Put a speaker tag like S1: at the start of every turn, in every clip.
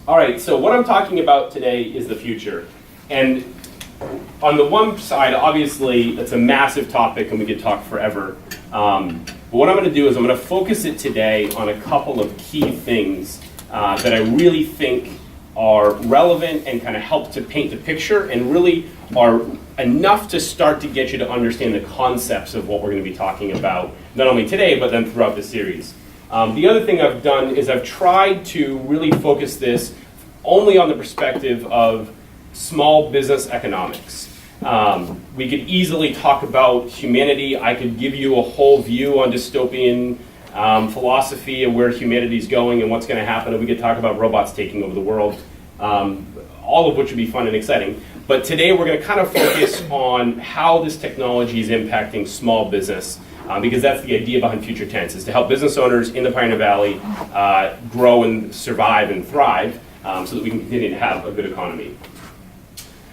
S1: All right, so what I'm talking about today is the future. And on the one side, obviously, it's a massive topic and we could talk forever. But what I'm going to do is I'm going to focus it today on a couple of key things that I really think are relevant and kind of help to paint the picture and really are enough to start to get you to understand the concepts of what we're going to be talking about, not only today, but then throughout the series. The other thing I've done is I've tried to really focus this only on the perspective of small business economics. We could easily talk about humanity. I could give you a whole view on dystopian philosophy of where humanity is going and what's going to happen. And we could talk about robots taking over the world, all of which would be fun and exciting. But today we're going to kind of focus on how this technology is impacting small business, because that's the idea behind Future Tense, is to help business owners in the Pioneer Valley grow and survive and thrive so that we can continue to have a good economy.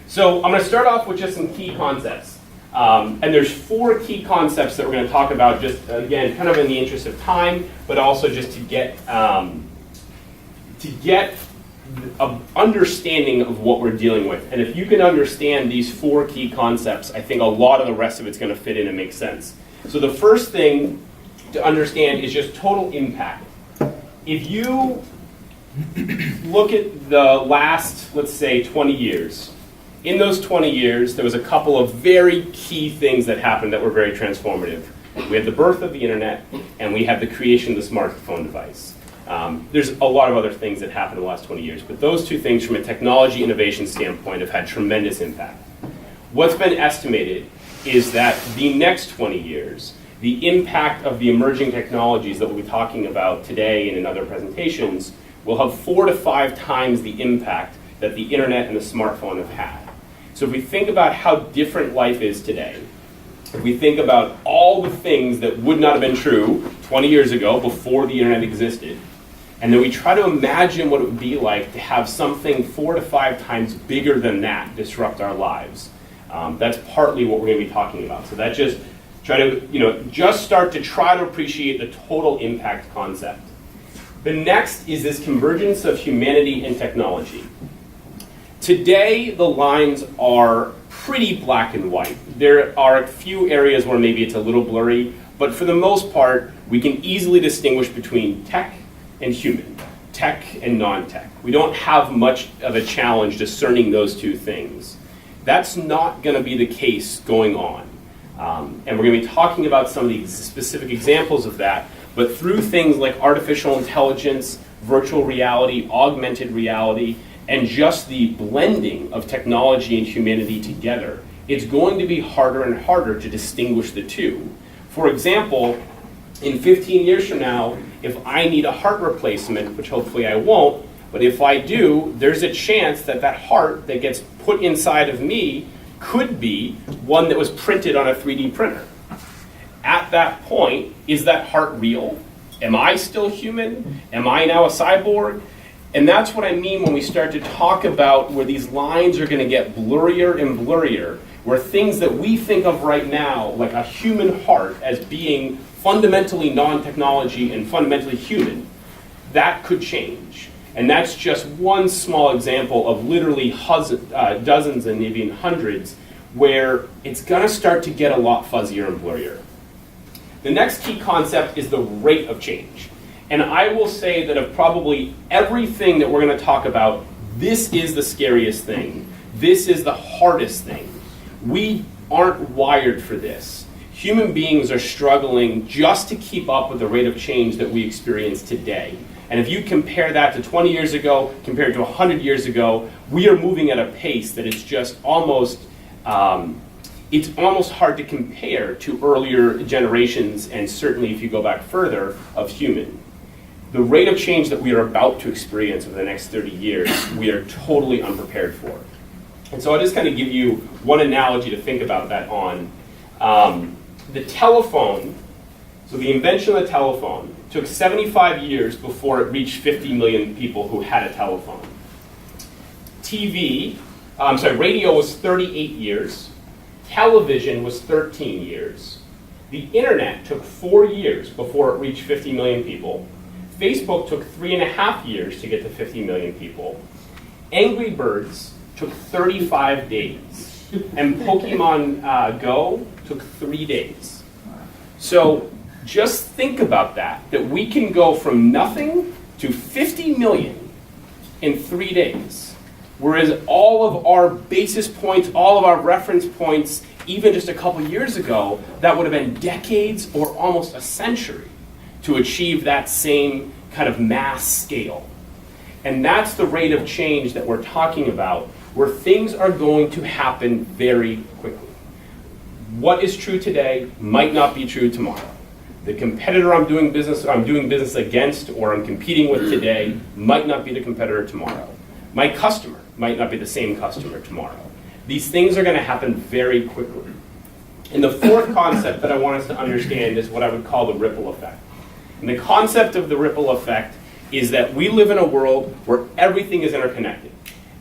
S1: So I'm going to start off with just some key concepts. And there's 4 key concepts that we're going to talk about, just again, kind of in the interest of time, but also just to get an understanding of what we're dealing with. And if you can understand these 4 key concepts, I think a lot of the rest of it's going to fit in and make sense. So the first thing to understand is just total impact. If you look at the last, let's say, 20 years, in those 20 years, there was a couple of very key things that happened that were very transformative. We had the birth of the internet, and we had the creation of the smartphone device. There's a lot of other things that happened in the last 20 years, but those 2 things from a technology innovation standpoint have had tremendous impact. What's been estimated is that the next 20 years, the impact of the emerging technologies that we'll be talking about today and in other presentations will have 4 to 5 times the impact that the internet and the smartphone have had. So if we think about how different life is today, if we think about all the things that would not have been true 20 years ago before the internet existed, and then we try to imagine what it would be like to have something 4 to 5 times bigger than that disrupt our lives. That's partly what we're going to be talking about. So that just start to try to appreciate the total impact concept. The next is this convergence of humanity and technology. Today, the lines are pretty black and white. There are a few areas where maybe it's a little blurry, but for the most part, we can easily distinguish between tech and human, tech and non-tech. We don't have much of a challenge discerning those 2 things. That's not going to be the case going on. And we're going to be talking about some of these specific examples of that, but through things like artificial intelligence, virtual reality, augmented reality, and just the blending of technology and humanity together, it's going to be harder and harder to distinguish the 2. For example, in 15 years from now, if I need a heart replacement, which hopefully I won't, but if I do, there's a chance that that heart that gets put inside of me could be one that was printed on a 3D printer. At that point, is that heart real? Am I still human? Am I now a cyborg? And that's what I mean when we start to talk about where these lines are going to get blurrier and blurrier, where things that we think of right now, like a human heart as being fundamentally non-technology and fundamentally human, that could change. And that's just one small example of literally dozens and maybe hundreds where it's going to start to get a lot fuzzier and blurrier. The next key concept is the rate of change. And I will say that of probably everything that we're going to talk about, this is the scariest thing. This is the hardest thing. We aren't wired for this. Human beings are struggling just to keep up with the rate of change that we experience today. And if you compare that to 20 years ago, compared to 100 years ago, we are moving at a pace that is just almost, it's almost hard to compare to earlier generations, and certainly if you go back further, of human. The rate of change that we are about to experience over the next 30 years, we are totally unprepared for. And so I'll just kind of give you one analogy to think about that on. The telephone, so the invention of the telephone, took 75 years before it reached 50 million people who had a telephone. Radio was 38 years. Television was 13 years. The internet took 4 years before it reached 50 million people. Facebook took 3.5 years to get to 50 million people. Angry Birds took 35 days. And Pokemon Go took 3 days. So just think about that we can go from nothing to 50 million in 3 days. Whereas all of our basis points, all of our reference points, even just a couple years ago, that would have been decades or almost a century to achieve that same kind of mass scale. And that's the rate of change that we're talking about, where things are going to happen very quickly. What is true today might not be true tomorrow. The competitor I'm doing business against or I'm competing with today might not be the competitor tomorrow. My customer might not be the same customer tomorrow. These things are going to happen very quickly. And the fourth concept that I want us to understand is what I would call the ripple effect. And the concept of the ripple effect is that we live in a world where everything is interconnected.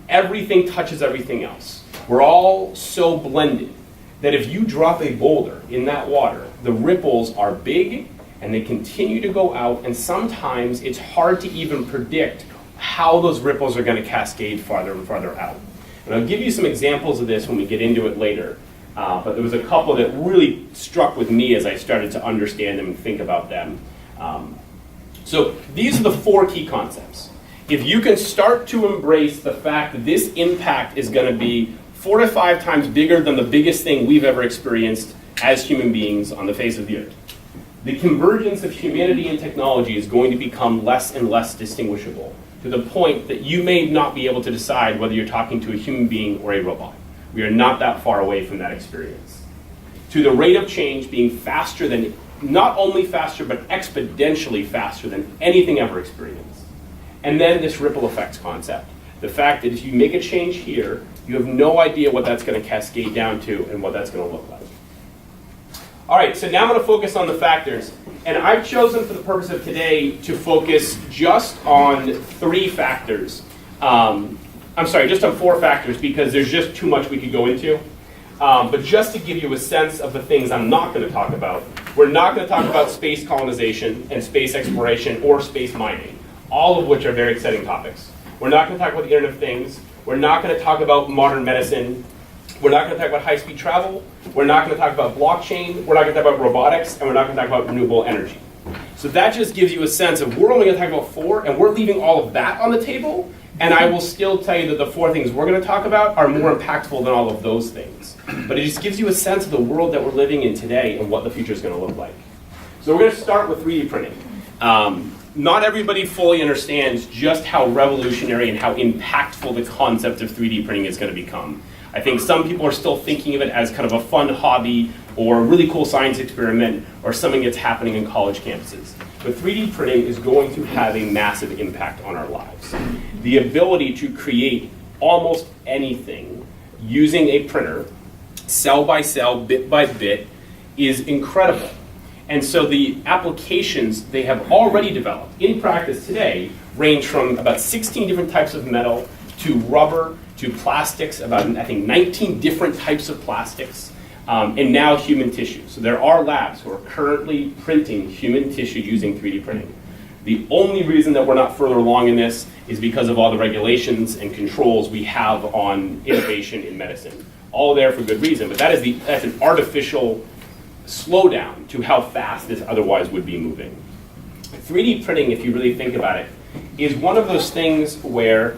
S1: Everything touches everything else. We're all so blended that if you drop a boulder in that water, the ripples are big and they continue to go out, and sometimes it's hard to even predict how those ripples are going to cascade farther and farther out. And I'll give you some examples of this when we get into it later, but there was a couple that really struck with me as I started to understand them and think about them. So these are the 4 key concepts. If you can start to embrace the fact that this impact is going to be 4 to 5 times bigger than the biggest thing we've ever experienced as human beings on the face of the earth, the convergence of humanity and technology is going to become less and less distinguishable, to the point that you may not be able to decide whether you're talking to a human being or a robot. We are not that far away from that experience. To the rate of change being faster than, not only faster, but exponentially faster than anything ever experienced. And then this ripple effects concept. The fact that if you make a change here, you have no idea what that's going to cascade down to and what that's going to look like. All right, so now I'm going to focus on the factors. And I've chosen for the purpose of today to focus just on 3 factors. Just on 4 factors, because there's just too much we could go into. But just to give you a sense of the things I'm not going to talk about, we're not going to talk about space colonization and space exploration or space mining, all of which are very exciting topics. We're not going to talk about the Internet of Things. We're not going to talk about modern medicine. We're not going to talk about high-speed travel. We're not going to talk about blockchain. We're not going to talk about robotics. And we're not going to talk about renewable energy. So that just gives you a sense of we're only going to talk about 4, and we're leaving all of that on the table. And I will still tell you that the 4 things we're going to talk about are more impactful than all of those things. But it just gives you a sense of the world that we're living in today and what the future is going to look like. So we're going to start with 3D printing. Not everybody fully understands just how revolutionary and how impactful the concept of 3D printing is going to become. I think some people are still thinking of it as kind of a fun hobby or a really cool science experiment or something that's happening in college campuses. But 3D printing is going to have a massive impact on our lives. The ability to create almost anything using a printer, cell by cell, bit by bit, is incredible. And so the applications they have already developed in practice today range from about 16 different types of metal to rubber to plastics, about I think 19 different types of plastics, and now human tissue. So there are labs who are currently printing human tissue using 3D printing. The only reason that we're not further along in this is because of all the regulations and controls we have on innovation in medicine. All there for good reason, but that's an artificial slowdown to how fast this otherwise would be moving. 3D printing, if you really think about it, is one of those things where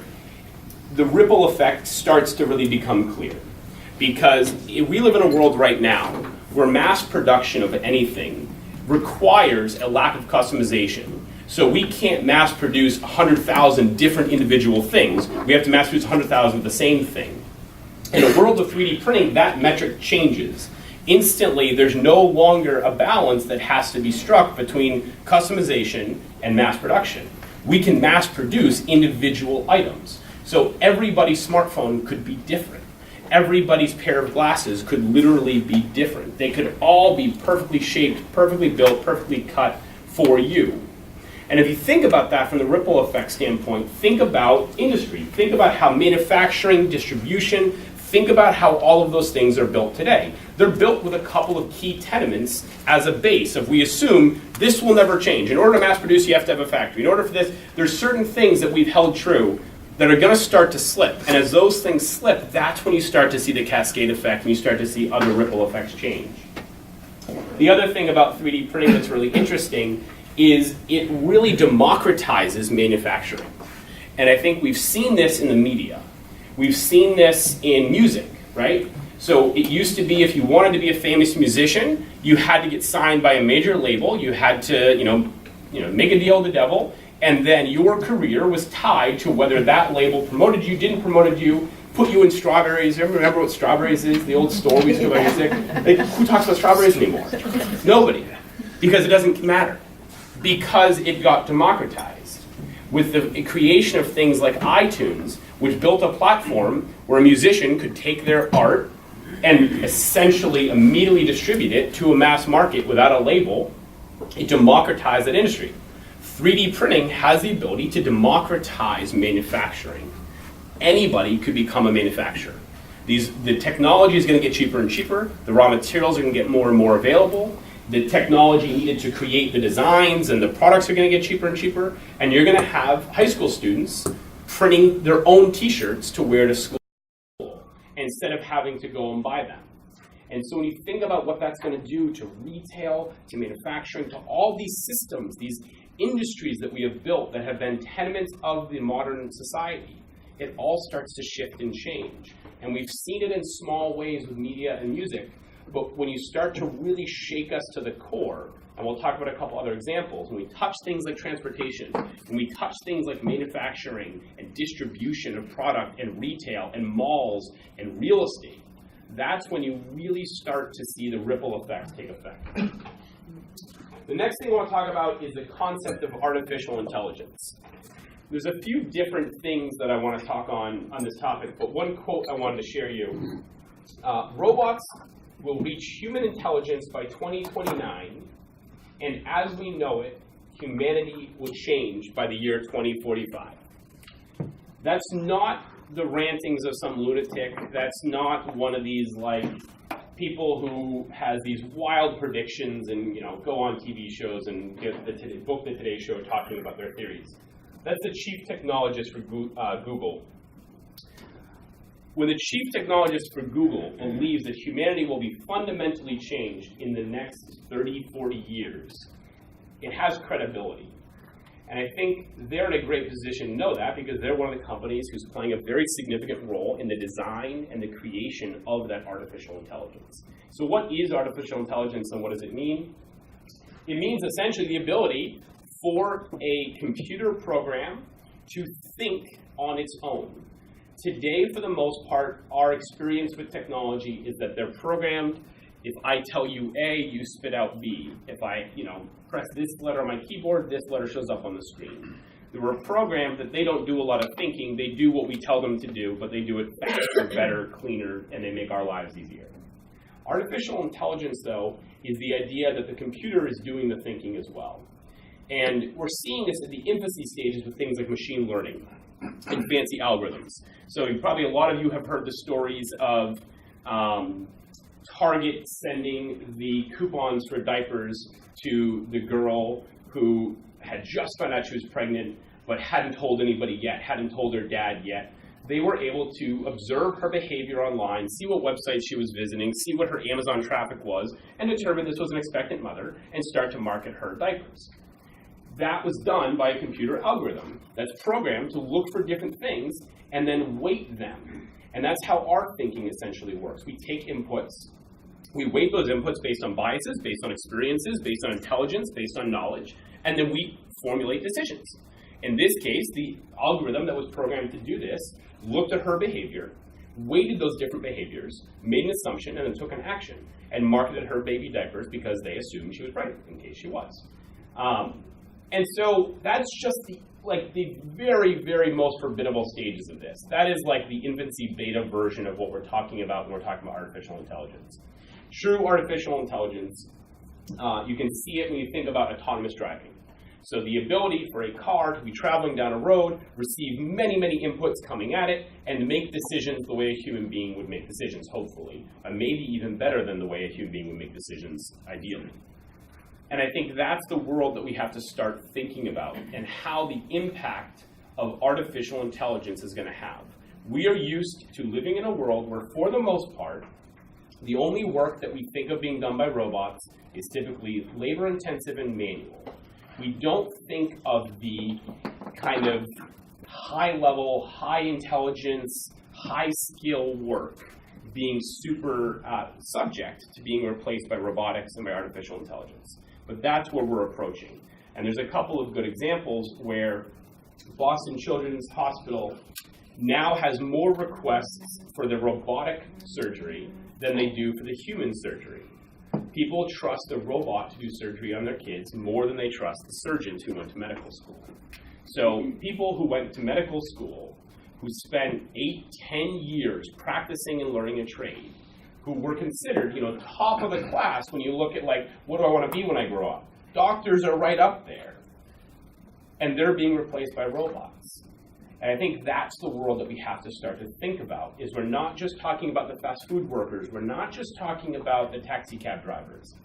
S1: the ripple effect starts to really become clear. Because we live in a world right now where mass production of anything requires a lack of customization. So we can't mass produce 100,000 different individual things. We have to mass produce 100,000 of the same thing. In a world of 3D printing, that metric changes. Instantly, there's no longer a balance that has to be struck between customization and mass production. We can mass produce individual items. So everybody's smartphone could be different. Everybody's pair of glasses could literally be different. They could all be perfectly shaped, perfectly built, perfectly cut for you. And if you think about that from the ripple effect standpoint, think about industry. Think about how manufacturing, distribution, Think about how all of those things are built today. They're built with a couple of key tenements as a base of we assume this will never change. In order to mass produce, you have to have a factory. In order for this, there's certain things that we've held true that are going to start to slip. And as those things slip, that's when you start to see the cascade effect and you start to see other ripple effects change. The other thing about 3D printing that's really interesting is it really democratizes manufacturing. And I think we've seen this in the media. We've seen this in music, right? So it used to be if you wanted to be a famous musician, you had to get signed by a major label. You had to, make a deal with the devil, and then your career was tied to whether that label promoted you, didn't promote you, put you in Strawberries. Remember what Strawberries is? The old store we used to go to music. Like, who talks about Strawberries anymore? Nobody, because it doesn't matter. Because it got democratized with the creation of things like iTunes, which built a platform where a musician could take their art and essentially immediately distribute it to a mass market without a label. It democratized that industry. 3D printing has the ability to democratize manufacturing. Anybody could become a manufacturer. The technology is going to get cheaper and cheaper. The raw materials are going to get more and more available. The technology needed to create the designs and the products are going to get cheaper and cheaper. And you're going to have high school students printing their own t-shirts to wear to school instead of having to go and buy them. And so when you think about what that's going to do to retail, to manufacturing, to all these systems, these industries that we have built that have been tenements of the modern society, it all starts to shift and change. And we've seen it in small ways with media and music, but when you start to really shake us to the core, and we'll talk about a couple other examples, when we touch things like transportation, when we touch things like manufacturing and distribution of product and retail and malls and real estate, that's when you really start to see the ripple effects take effect. The next thing I want to talk about is the concept of artificial intelligence. There's a few different things that I want to talk on this topic, but one quote I wanted to share you. Robots will reach human intelligence by 2029, and as we know it, humanity will change by the year 2045. That's not the rantings of some lunatic. That's not one of these people who has these wild predictions and go on TV shows and book the Today Show talking about their theories. That's the chief technologist for Google. When the chief technologist for Google believes that humanity will be fundamentally changed in the next 30, 40 years, it has credibility. And I think they're in a great position to know that because they're one of the companies who's playing a very significant role in the design and the creation of that artificial intelligence. So what is artificial intelligence and what does it mean? It means essentially the ability for a computer program to think on its own. Today, for the most part, our experience with technology is that they're programmed. If I tell you A, you spit out B. If I, press this letter on my keyboard, this letter shows up on the screen. We're programmed that they don't do a lot of thinking. They do what we tell them to do, but they do it faster, better, cleaner, and they make our lives easier. Artificial intelligence, though, is the idea that the computer is doing the thinking as well. And we're seeing this at the infancy stages with things like machine learning and fancy algorithms. So probably a lot of you have heard the stories of Target sending the coupons for diapers to the girl who had just found out she was pregnant but hadn't told anybody yet, hadn't told her dad yet. They were able to observe her behavior online, see what websites she was visiting, see what her Amazon traffic was, and determine this was an expectant mother and start to market her diapers. That was done by a computer algorithm that's programmed to look for different things and then weight them. And that's how our thinking essentially works. We take inputs, we weight those inputs based on biases, based on experiences, based on intelligence, based on knowledge, and then we formulate decisions. In this case, the algorithm that was programmed to do this looked at her behavior, weighted those different behaviors, made an assumption, and then took an action, and marketed her baby diapers because they assumed she was pregnant, in case she was. And so that's just the very, very most formidable stages of this. That is like the infancy beta version of what we're talking about when we're talking about artificial intelligence. True artificial intelligence, you can see it when you think about autonomous driving. So the ability for a car to be traveling down a road, receive many, many inputs coming at it, and make decisions the way a human being would make decisions, hopefully, and maybe even better than the way a human being would make decisions, ideally. And I think that's the world that we have to start thinking about, and how the impact of artificial intelligence is going to have. We are used to living in a world where, for the most part, the only work that we think of being done by robots is typically labor-intensive and manual. We don't think of the kind of high-level, high-intelligence, high-skill work being super subject to being replaced by robotics and by artificial intelligence. But that's where we're approaching. And there's a couple of good examples where Boston Children's Hospital now has more requests for the robotic surgery than they do for the human surgery. People trust the robot to do surgery on their kids more than they trust the surgeons who went to medical school. So people who went to medical school, who spent 8, 10 years practicing and learning a trade, who were considered, top of the class when you look at, what do I want to be when I grow up? Doctors are right up there. And they're being replaced by robots. And I think that's the world that we have to start to think about, is we're not just talking about the fast food workers, we're not just talking about the taxi cab drivers.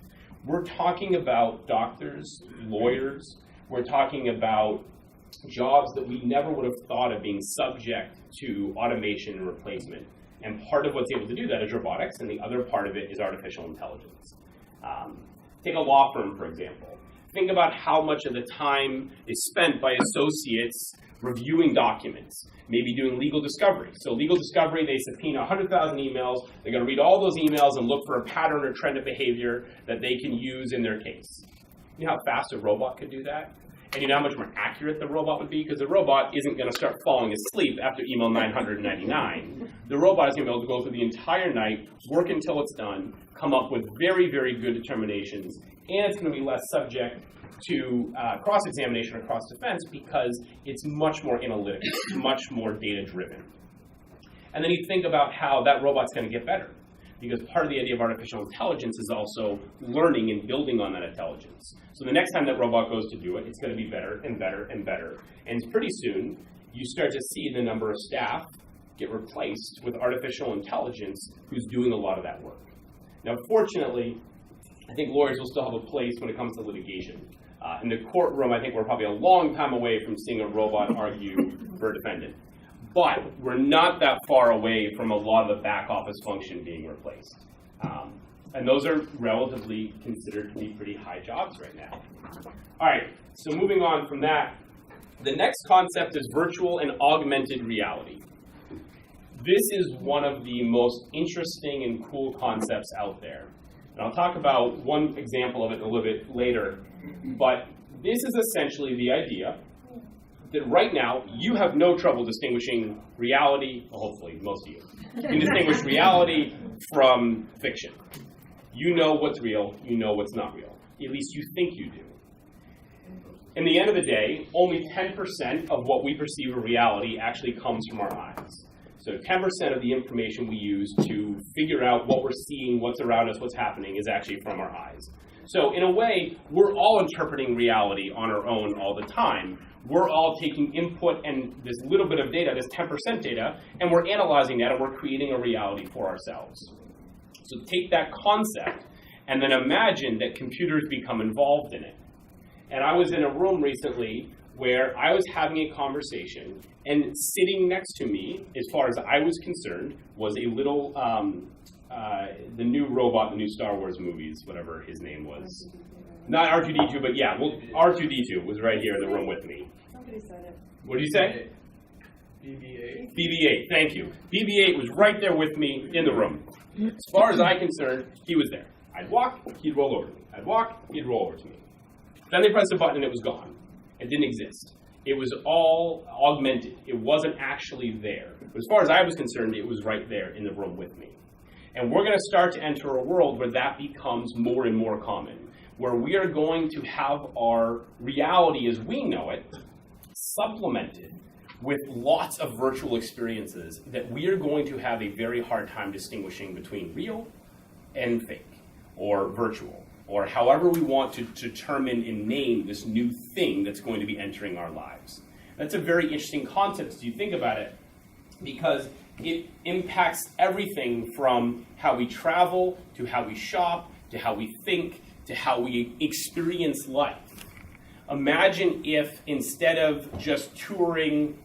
S1: We're talking about doctors, lawyers, we're talking about jobs that we never would have thought of being subject to automation and replacement. And part of what's able to do that is robotics, and the other part of it is artificial intelligence. Take a law firm, for example. Think about how much of the time is spent by associates reviewing documents, maybe doing legal discovery. So legal discovery, they subpoena 100,000 emails. They're going to read all those emails and look for a pattern or trend of behavior that they can use in their case. You know how fast a robot could do that? And you know how much more accurate the robot would be? Because the robot isn't going to start falling asleep after email 999. The robot is going to be able to go through the entire night, work until it's done, come up with very, very good determinations, and it's going to be less subject to cross-examination or cross-defense because it's much more analytical, much more data-driven. And then you think about how that robot's going to get better, because part of the idea of artificial intelligence is also learning and building on that intelligence. So the next time that robot goes to do it, it's going to be better and better and better. And pretty soon, you start to see the number of staff get replaced with artificial intelligence who's doing a lot of that work. Now, fortunately, I think lawyers will still have a place when it comes to litigation. In the courtroom, I think we're probably a long time away from seeing a robot argue for a defendant. But we're not that far away from a lot of the back office function being replaced. And those are relatively considered to be pretty high jobs right now. All right, so moving on from that, the next concept is virtual and augmented reality. This is one of the most interesting and cool concepts out there. And I'll talk about one example of it a little bit later. But this is essentially the idea that right now you have no trouble distinguishing reality, well, hopefully most of you, can distinguish reality from fiction. You know what's real, you know what's not real. At least you think you do. In the end of the day, only 10% of what we perceive as reality actually comes from our eyes. So 10% of the information we use to figure out what we're seeing, what's around us, what's happening, is actually from our eyes. So in a way, we're all interpreting reality on our own all the time. We're all taking input and this little bit of data, this 10% data, and we're analyzing that and we're creating a reality for ourselves. So take that concept and then imagine that computers become involved in it. And I was in a room recently where I was having a conversation, and sitting next to me, as far as I was concerned, was a little, the new robot, the new Star Wars movies, whatever his name was. Not R2-D2, but yeah, well, R2-D2 was right here in the room with me.
S2: Somebody said it.
S1: What did you say?
S3: BB-8.
S1: BB-8, thank you. BB-8 was right there with me in the room. As far as I'm concerned, he was there. I'd walk, he'd roll over to me. I'd walk, he'd roll over to me. Then they pressed a button and it was gone. It didn't exist. It was all augmented. It wasn't actually there. But as far as I was concerned, it was right there in the room with me. And we're going to start to enter a world where that becomes more and more common, where we are going to have our reality as we know it supplemented with lots of virtual experiences that we are going to have a very hard time distinguishing between real and fake or virtual. or however we want to determine and name this new thing that's going to be entering our lives. That's a very interesting concept as you think about it, because it impacts everything from how we travel, to how we shop, to how we think, to how we experience life. Imagine if instead of just touring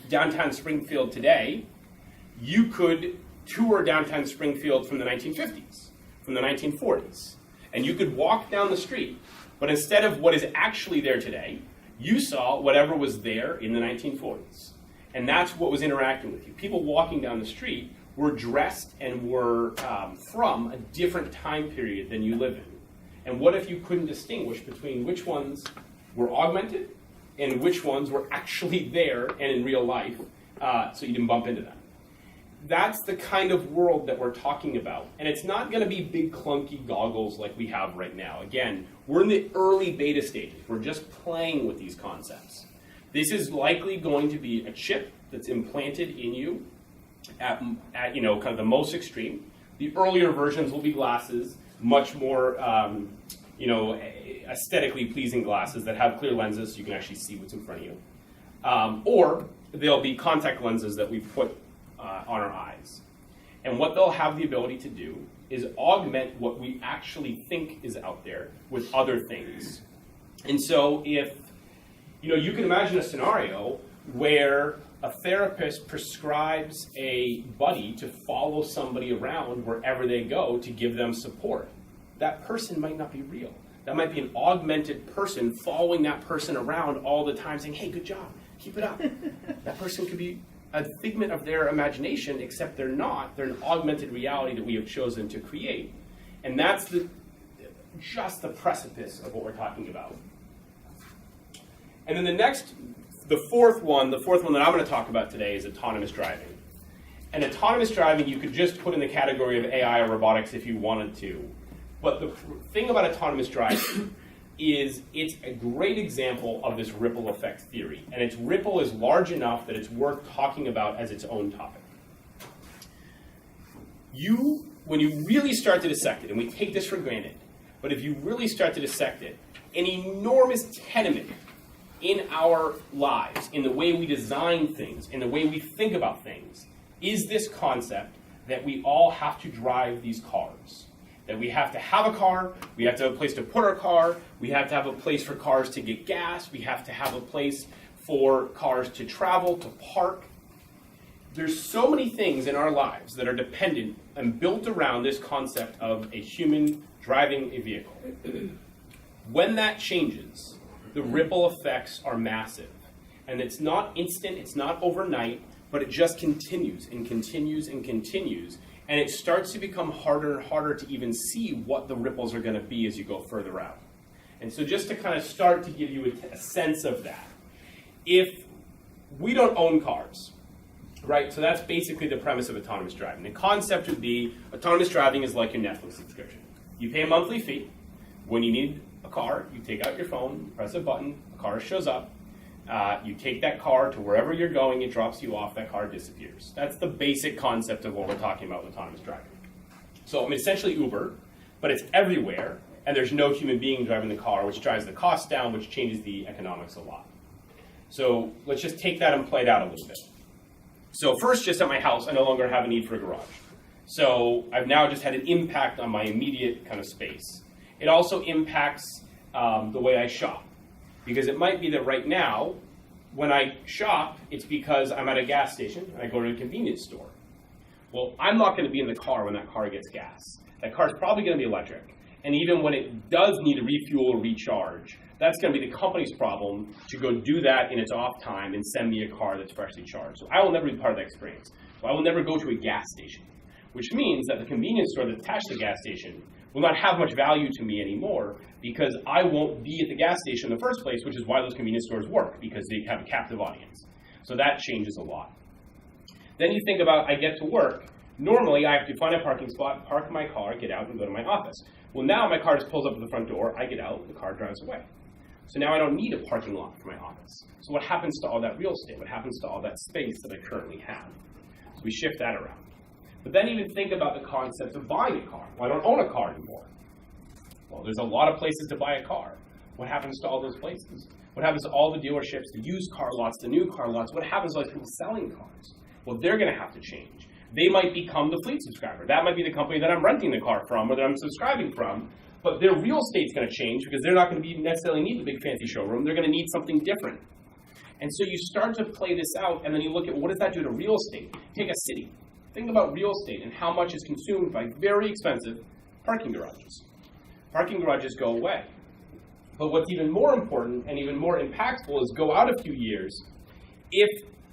S1: downtown Springfield today, you could tour downtown Springfield from the 1950s, from the 1940s. And you could walk down the street, but instead of what is actually there today, you saw whatever was there in the 1940s. And that's what was interacting with you. People walking down the street were dressed and were from a different time period than you live in. And what if you couldn't distinguish between which ones were augmented and which ones were actually there and in real life, so you didn't bump into them? That's the kind of world that we're talking about. And it's not going to be big clunky goggles like we have right now. Again, we're in the early beta stages. We're just playing with these concepts. This is likely going to be a chip that's implanted in you at kind of the most extreme. The earlier versions will be glasses, much more aesthetically pleasing glasses that have clear lenses so you can actually see what's in front of you. Or they'll be contact lenses that we put on our eyes. And what they'll have the ability to do is augment what we actually think is out there with other things. And so if, you can imagine a scenario where a therapist prescribes a buddy to follow somebody around wherever they go to give them support. That person might not be real. That might be an augmented person following that person around all the time saying, hey, good job, keep it up. That person could be a figment of their imagination, except they're not. They're an augmented reality that we have chosen to create. And that's just the precipice of what we're talking about. And then the fourth one that I'm going to talk about today is autonomous driving. And autonomous driving you could just put in the category of AI or robotics if you wanted to. But the thing about autonomous driving is it's a great example of this ripple effect theory. And its ripple is large enough that it's worth talking about as its own topic. When you really start to dissect it, and we take this for granted, but if you really start to dissect it, an enormous tenement in our lives, in the way we design things, in the way we think about things, is this concept that we all have to drive these cars. That we have to have a car, we have to have a place to put our car, we have to have a place for cars to get gas, we have to have a place for cars to travel, to park. There's so many things in our lives that are dependent and built around this concept of a human driving a vehicle. When that changes, the ripple effects are massive. And it's not instant, it's not overnight, but it just continues and continues and continues. And it starts to become harder and harder to even see what the ripples are going to be as you go further out. And so just to kind of start to give you a sense of that, if we don't own cars, right? So that's basically the premise of autonomous driving. The concept would be autonomous driving is like your Netflix subscription. You pay a monthly fee. When you need a car, you take out your phone, press a button, a car shows up. You take that car to wherever you're going, it drops you off, that car disappears. That's the basic concept of what we're talking about with autonomous driving. So essentially Uber, but it's everywhere, and there's no human being driving the car, which drives the cost down, which changes the economics a lot. So let's just take that and play it out a little bit. So first, just at my house, I no longer have a need for a garage. So I've now just had an impact on my immediate kind of space. It also impacts the way I shop. Because it might be that right now, when I shop, it's because I'm at a gas station and I go to a convenience store. Well, I'm not going to be in the car when that car gets gas. That car is probably going to be electric. And even when it does need to refuel or recharge, that's going to be the company's problem to go do that in its off time and send me a car that's freshly charged. So I will never be part of that experience. So I will never go to a gas station, which means that the convenience store that's attached to the gas station will not have much value to me anymore because I won't be at the gas station in the first place, which is why those convenience stores work, because they have a captive audience. So that changes a lot. Then you think about, I get to work. Normally, I have to find a parking spot, park my car, get out, and go to my office. Well, now my car just pulls up at the front door, I get out, the car drives away. So now I don't need a parking lot for my office. So what happens to all that real estate? What happens to all that space that I currently have? So we shift that around. But then even think about the concept of buying a car. Well, I don't own a car anymore. Well, there's a lot of places to buy a car. What happens to all those places? What happens to all the dealerships, the used car lots, the new car lots? What happens to all those people selling cars? Well, they're going to have to change. They might become the fleet subscriber. That might be the company that I'm renting the car from or that I'm subscribing from. But their real estate's going to change because they're not going to necessarily need the big fancy showroom. They're going to need something different. And so you start to play this out, and then you look at what does that do to real estate? Take a city. Think about real estate and how much is consumed by very expensive parking garages. Parking garages go away. But what's even more important and even more impactful is go out a few years. If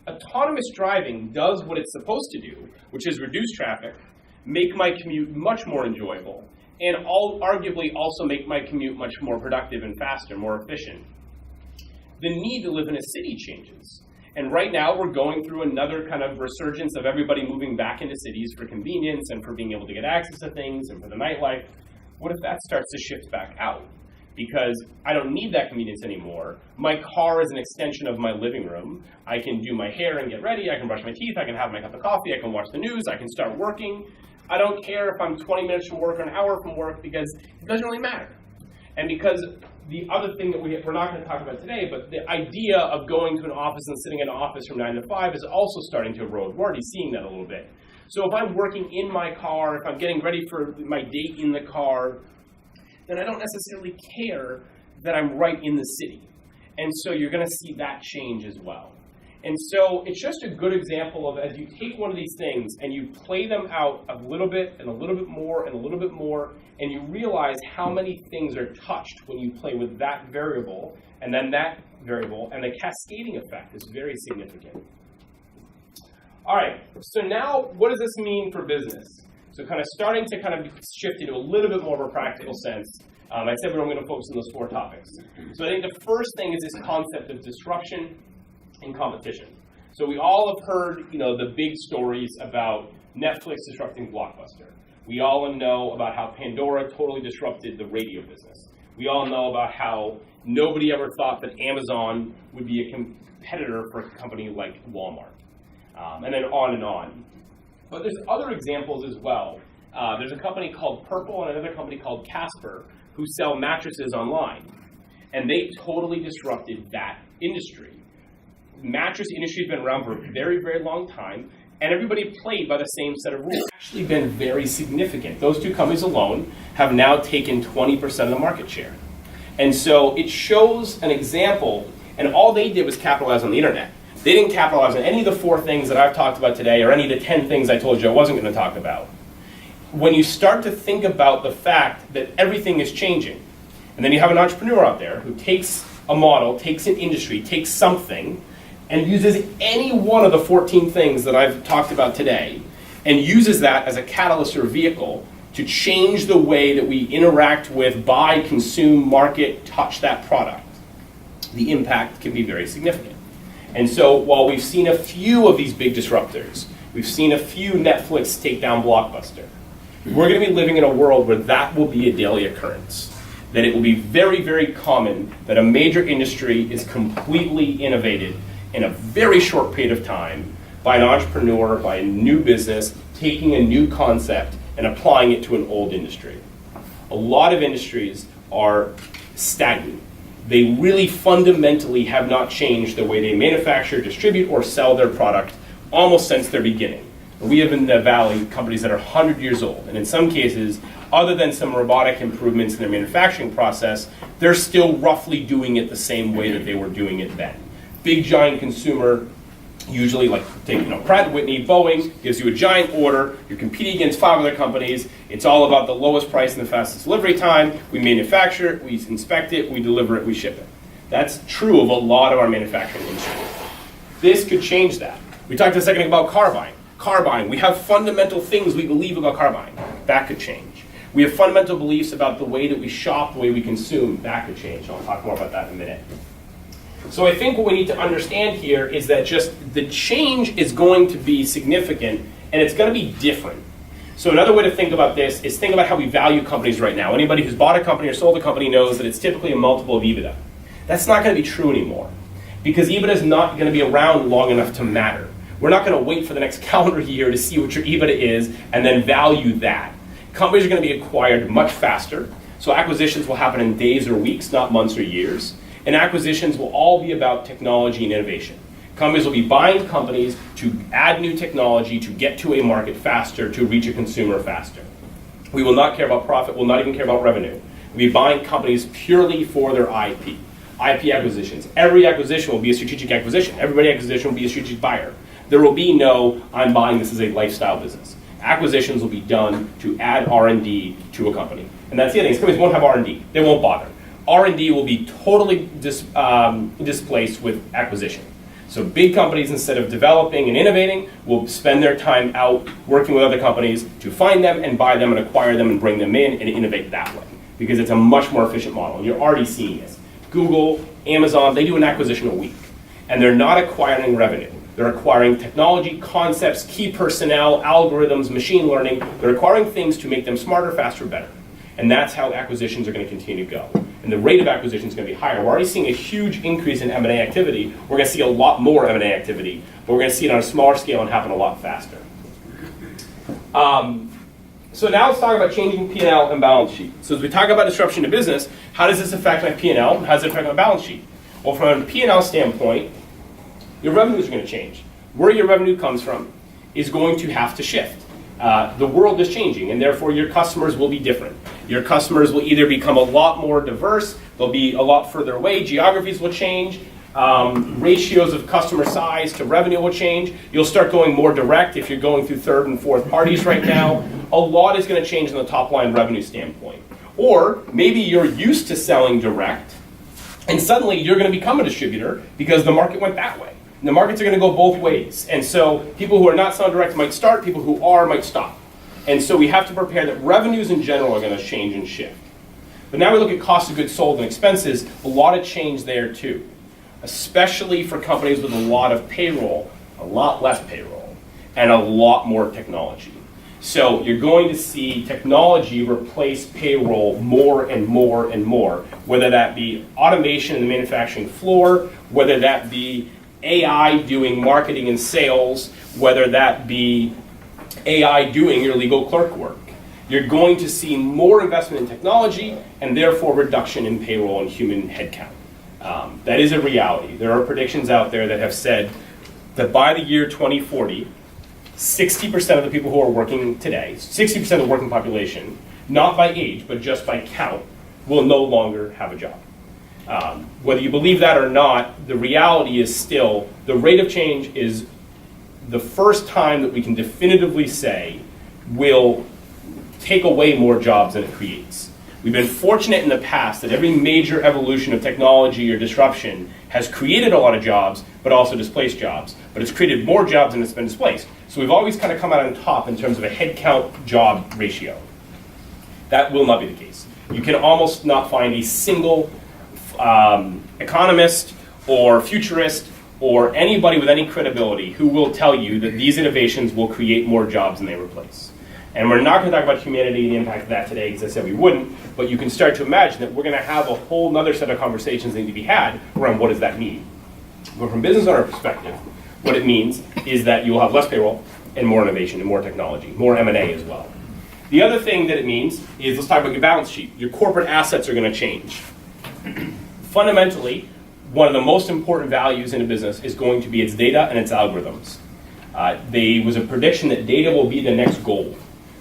S1: autonomous driving does what it's supposed to do, which is reduce traffic, make my commute much more enjoyable, and arguably also make my commute much more productive and faster, more efficient, the need to live in a city changes. And right now we're going through another kind of resurgence of everybody moving back into cities for convenience and for being able to get access to things and for the nightlife. What if that starts to shift back out? Because I don't need that convenience anymore. My car is an extension of my living room. I can do my hair and get ready. I can brush my teeth. I can have my cup of coffee. I can watch the news. I can start working. I don't care if I'm 20 minutes from work or an hour from work because it doesn't really matter. And because the other thing that we're not going to talk about today, but the idea of going to an office and sitting in an office from 9 to 5 is also starting to erode. We're already seeing that a little bit. So if I'm working in my car, if I'm getting ready for my date in the car, then I don't necessarily care that I'm right in the city. And so you're going to see that change as well. And so it's just a good example of as you take one of these things and you play them out a little bit and a little bit more and a little bit more, and you realize how many things are touched when you play with that variable and then that variable, and the cascading effect is very significant. All right, so now what does this mean for business? So kind of starting to kind of shift into a little bit more of a practical sense. I said we're going to focus on those 4 topics. So I think the first thing is this concept of disruption and competition. So we all have heard, the big stories about Netflix disrupting Blockbuster. We all know about how Pandora totally disrupted the radio business. We all know about how nobody ever thought that Amazon would be a competitor for a company like Walmart. And then on and on. But there's other examples as well. There's a company called Purple and another company called Casper who sell mattresses online. And they totally disrupted that industry. Mattress industry has been around for a very, very long time, and everybody played by the same set of rules. It's actually been very significant. Those 2 companies alone have now taken 20% of the market share. And so it shows an example, and all they did was capitalize on the internet. They didn't capitalize on any of the 4 things that I've talked about today or any of the 10 things I told you I wasn't going to talk about. When you start to think about the fact that everything is changing, and then you have an entrepreneur out there who takes a model, takes an industry, takes something, and uses any one of the 14 things that I've talked about today, and uses that as a catalyst or vehicle to change the way that we interact with, buy, consume, market, touch that product, the impact can be very significant. And so while we've seen a few of these big disruptors, we've seen a few Netflix take down Blockbuster, we're going to be living in a world where that will be a daily occurrence. That it will be very, very common that a major industry is completely innovated in a very short period of time by an entrepreneur, by a new business, taking a new concept and applying it to an old industry. A lot of industries are stagnant. They really fundamentally have not changed the way they manufacture, distribute, or sell their product almost since their beginning. We have in the Valley companies that are 100 years old, and in some cases, other than some robotic improvements in their manufacturing process, they're still roughly doing it the same way that they were doing it then. Big giant consumer, usually like take Pratt & Whitney, Boeing, gives you a giant order, you're competing against 5 other companies, it's all about the lowest price and the fastest delivery time, we manufacture it, we inspect it, we deliver it, we ship it. That's true of a lot of our manufacturing industry. This could change that. We talked a second about car buying. Car buying, we have fundamental things we believe about car buying. That could change. We have fundamental beliefs about the way that we shop, the way we consume. That could change. I'll talk more about that in a minute. So I think what we need to understand here is that just the change is going to be significant, and it's going to be different. So another way to think about this is think about how we value companies right now. Anybody who's bought a company or sold a company knows that it's typically a multiple of EBITDA. That's not going to be true anymore, because EBITDA is not going to be around long enough to matter. We're not going to wait for the next calendar year to see what your EBITDA is and then value that. Companies are going to be acquired much faster. So acquisitions will happen in days or weeks, not months or years. And acquisitions will all be about technology and innovation. Companies will be buying companies to add new technology, to get to a market faster, to reach a consumer faster. We will not care about profit, we'll not even care about revenue. We'll be buying companies purely for their IP. IP acquisitions. Every acquisition will be a strategic acquisition. Every acquisition will be a strategic buyer. There will be no, I'm buying this as a lifestyle business. Acquisitions will be done to add R&D to a company. And that's the other thing, companies won't have R&D. They won't bother. R&D will be totally displaced with acquisition. So big companies, instead of developing and innovating, will spend their time out working with other companies to find them and buy them and acquire them and bring them in and innovate that way. Because it's a much more efficient model. And you're already seeing this. Google, Amazon, they do an acquisition a week. And they're not acquiring revenue. They're acquiring technology, concepts, key personnel, algorithms, machine learning. They're acquiring things to make them smarter, faster, better. And that's how acquisitions are going to continue to go. And the rate of acquisition is going to be higher. We're already seeing a huge increase in M&A activity. We're going to see a lot more M&A activity, but we're going to see it on a smaller scale and happen a lot faster. So now let's talk about changing P&L and balance sheet. So as we talk about disruption to business, how does this affect my P&L? How does it affect my balance sheet? Well, from a P&L standpoint, your revenues are going to change. Where your revenue comes from is going to have to shift. The world is changing, and therefore your customers will be different. Your customers will either become a lot more diverse, they'll be a lot further away, geographies will change, ratios of customer size to revenue will change. You'll start going more direct if you're going through third and fourth parties right now. A lot is going to change in the top line revenue standpoint. Or maybe you're used to selling direct, and suddenly you're going to become a distributor because the market went that way. And the markets are going to go both ways. And so people who are not selling direct might start, people who are might stop. And so we have to prepare that revenues in general are going to change and shift. But now we look at cost of goods sold and expenses, a lot of change there too. Especially for companies with a lot of payroll, a lot less payroll, and a lot more technology. So you're going to see technology replace payroll more and more and more, whether that be automation in the manufacturing floor, whether that be AI doing marketing and sales, whether that be AI doing your legal clerk work. You're going to see more investment in technology and therefore reduction in payroll and human headcount. That is a reality. There are predictions out there that have said that by the year 2040, 60% of the people who are working today, 60% of the working population, not by age, but just by count, will no longer have a job. Whether you believe that or not, the reality is still the rate of change is the first time that we can definitively say will take away more jobs than it creates. We've been fortunate in the past that every major evolution of technology or disruption has created a lot of jobs, but also displaced jobs. But it's created more jobs than it's been displaced. So we've always kind of come out on top in terms of a headcount job ratio. That will not be the case. You can almost not find a single economist or futurist or anybody with any credibility who will tell you that these innovations will create more jobs than they replace. And we're not going to talk about humanity and the impact of that today, because I said we wouldn't, but you can start to imagine that we're going to have a whole other set of conversations that need to be had around what does that mean. But from a business owner perspective, what it means is that you'll have less payroll and more innovation and more technology, more M&A as well. The other thing that it means is, let's talk about your balance sheet. Your corporate assets are going to change. Fundamentally, one of the most important values in a business is going to be its data and its algorithms. There was a prediction that data will be the next gold.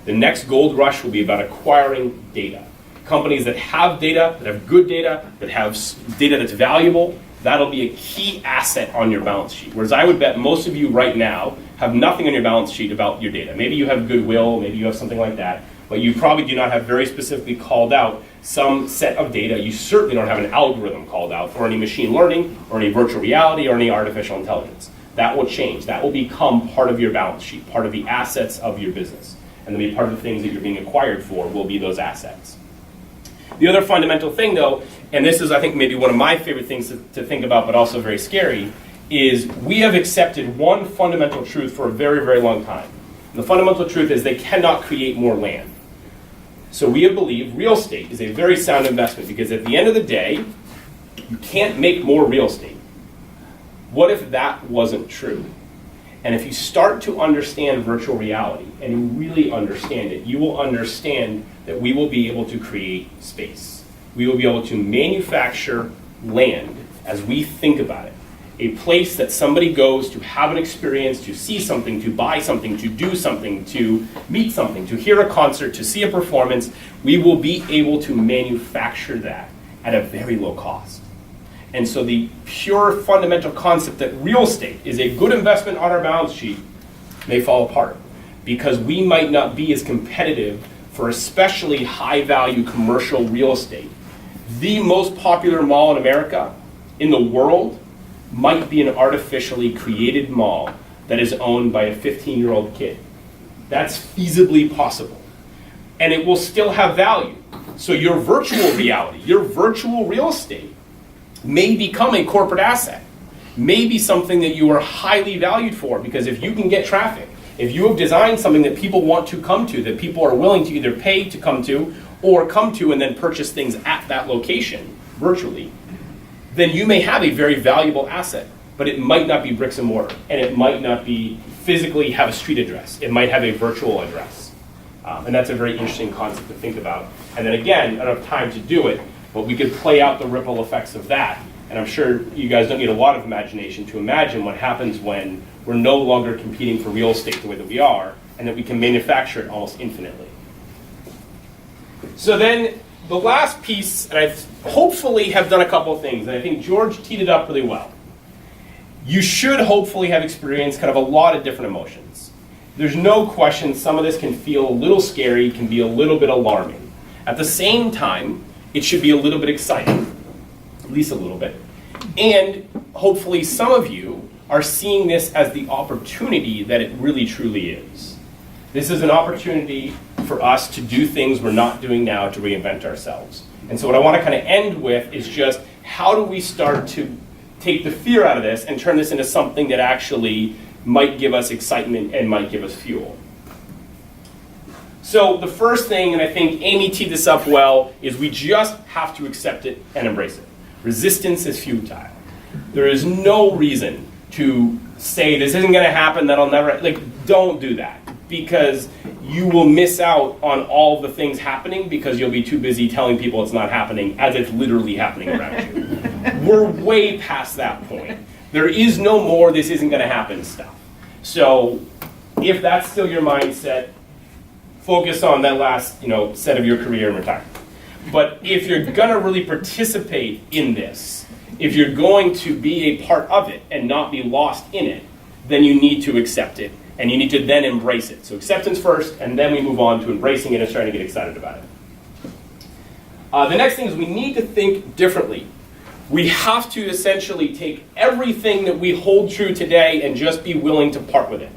S1: The next gold rush will be about acquiring data. Companies that have data, that have good data, that have data that's valuable, that'll be a key asset on your balance sheet. Whereas I would bet most of you right now have nothing on your balance sheet about your data. Maybe you have goodwill, maybe you have something like that, but you probably do not have very specifically called out some set of data. You certainly don't have an algorithm called out, or any machine learning, or any virtual reality, or any artificial intelligence. That will change. That will become part of your balance sheet, part of the assets of your business. And they'll be part of the things that you're being acquired for will be those assets. The other fundamental thing though, and this is I think maybe one of my favorite things to think about, but also very scary, is we have accepted one fundamental truth for a very, very long time. And the fundamental truth is they cannot create more land. So we have believed real estate is a very sound investment, because at the end of the day, you can't make more real estate. What if that wasn't true? And if you start to understand virtual reality and you really understand it, you will understand that we will be able to create space. We will be able to manufacture land as we think about it. A place that somebody goes to have an experience, to see something, to buy something, to do something, to meet something, to hear a concert, to see a performance. We will be able to manufacture that at a very low cost. And so the pure fundamental concept that real estate is a good investment on our balance sheet may fall apart because we might not be as competitive for especially high value commercial real estate. The most popular mall in America, in the world, might be an artificially created mall that is owned by a 15-year-old kid. That's feasibly possible. And it will still have value. So your virtual reality, your virtual real estate, may become a corporate asset, may be something that you are highly valued for, because if you can get traffic, if you have designed something that people want to come to, that people are willing to either pay to come to, or come to and then purchase things at that location, virtually, then you may have a very valuable asset, but it might not be bricks and mortar, and it might not be physically have a street address. It might have a virtual address. And that's a very interesting concept to think about. And then again, I don't have time to do it, but we could play out the ripple effects of that. And I'm sure you guys don't need a lot of imagination to imagine what happens when we're no longer competing for real estate the way that we are, and that we can manufacture it almost infinitely. So then the last piece, and I hopefully have done a couple of things, and I think George teed it up really well. You should hopefully have experienced kind of a lot of different emotions. There's no question some of this can feel a little scary, can be a little bit alarming. At the same time, it should be a little bit exciting, at least a little bit. And hopefully some of you are seeing this as the opportunity that it really truly is. This is an opportunity for us to do things we're not doing now to reinvent ourselves. And so what I want to kind of end with is just how do we start to take the fear out of this and turn this into something that actually might give us excitement and might give us fuel. So the first thing, and I think Amy teed this up well, is we just have to accept it and embrace it. Resistance is futile. There is no reason to say this isn't going to happen, that'll never, don't do that, because you will miss out on all the things happening because you'll be too busy telling people it's not happening as it's literally happening around you. We're way past that point. There is no more this isn't going to happen stuff. So if that's still your mindset, focus on that last set of your career and retirement. But if you're going to really participate in this, if you're going to be a part of it and not be lost in it, then you need to accept it. And you need to then embrace it. So acceptance first, and then we move on to embracing it and starting to get excited about it. The next thing is we need to think differently. We have to essentially take everything that we hold true today and just be willing to part with it.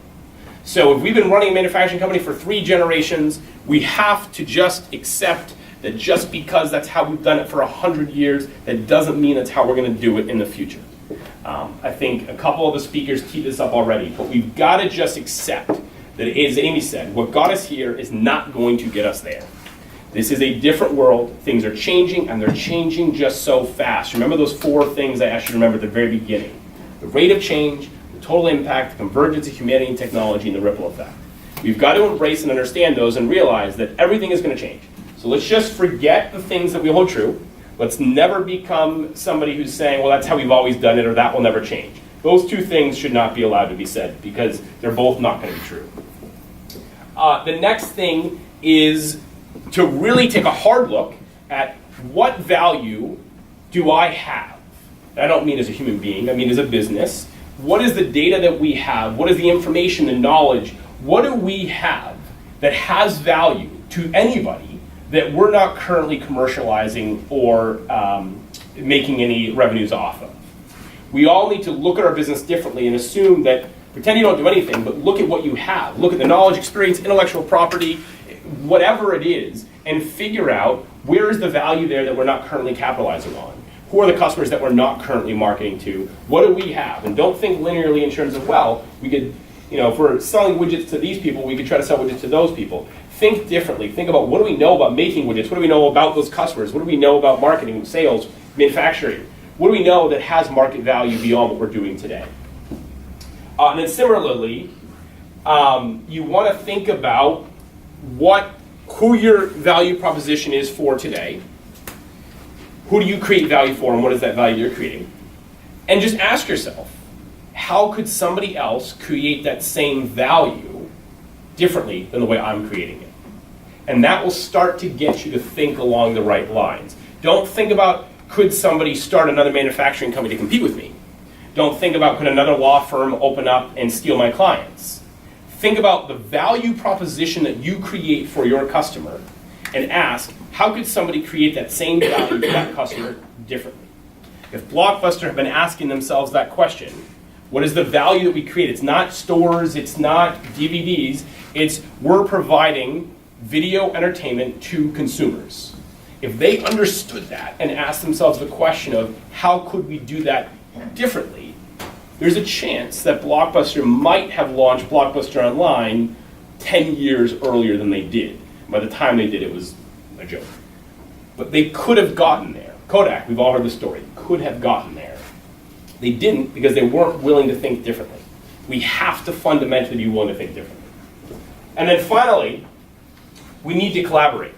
S1: So if we've been running a manufacturing company for 3 generations, we have to just accept that just because that's how we've done it for 100 years, that doesn't mean that's how we're going to do it in the future. I think a couple of the speakers teed this up already, but we've got to just accept that, as Amy said, what got us here is not going to get us there. This is a different world. Things are changing, and they're changing just so fast. Remember those 4 things I asked you to remember at the very beginning. The rate of change, the total impact, the convergence of humanity and technology, and the ripple effect. We've got to embrace and understand those and realize that everything is going to change. So let's just forget the things that we hold true. Let's never become somebody who's saying, well, that's how we've always done it, or that will never change. Those 2 things should not be allowed to be said, because they're both not going to be true. The next thing is to really take a hard look at what value do I have. And I don't mean as a human being, I mean as a business. What is the data that we have? What is the information, the knowledge? What do we have that has value to anybody that we're not currently commercializing or making any revenues off of? We all need to look at our business differently and assume that, pretend you don't do anything, but look at what you have. Look at the knowledge, experience, intellectual property, whatever it is, and figure out where is the value there that we're not currently capitalizing on. Who are the customers that we're not currently marketing to? What do we have? And don't think linearly in terms of, well, we could, if we're selling widgets to these people, we could try to sell widgets to those people. Think differently. Think about, what do we know about making widgets? What do we know about those customers? What do we know about marketing, sales, manufacturing? What do we know that has market value beyond what we're doing today? And then similarly, you want to think about who your value proposition is for today, who do you create value for, and what is that value you're creating? And just ask yourself, how could somebody else create that same value differently than the way I'm creating it? And that will start to get you to think along the right lines. Don't think about, could somebody start another manufacturing company to compete with me? Don't think about, could another law firm open up and steal my clients? Think about the value proposition that you create for your customer and ask, how could somebody create that same value for that customer differently? If Blockbuster have been asking themselves that question, what is the value that we create? It's not stores, it's not DVDs, it's we're providing video entertainment to consumers. If they understood that and asked themselves the question of how could we do that differently, there's a chance that Blockbuster might have launched Blockbuster Online 10 years earlier than they did. By the time they did, it was a joke. But they could have gotten there. Kodak, we've all heard the story, could have gotten there. They didn't because they weren't willing to think differently. We have to fundamentally be willing to think differently. And then finally, we need to collaborate.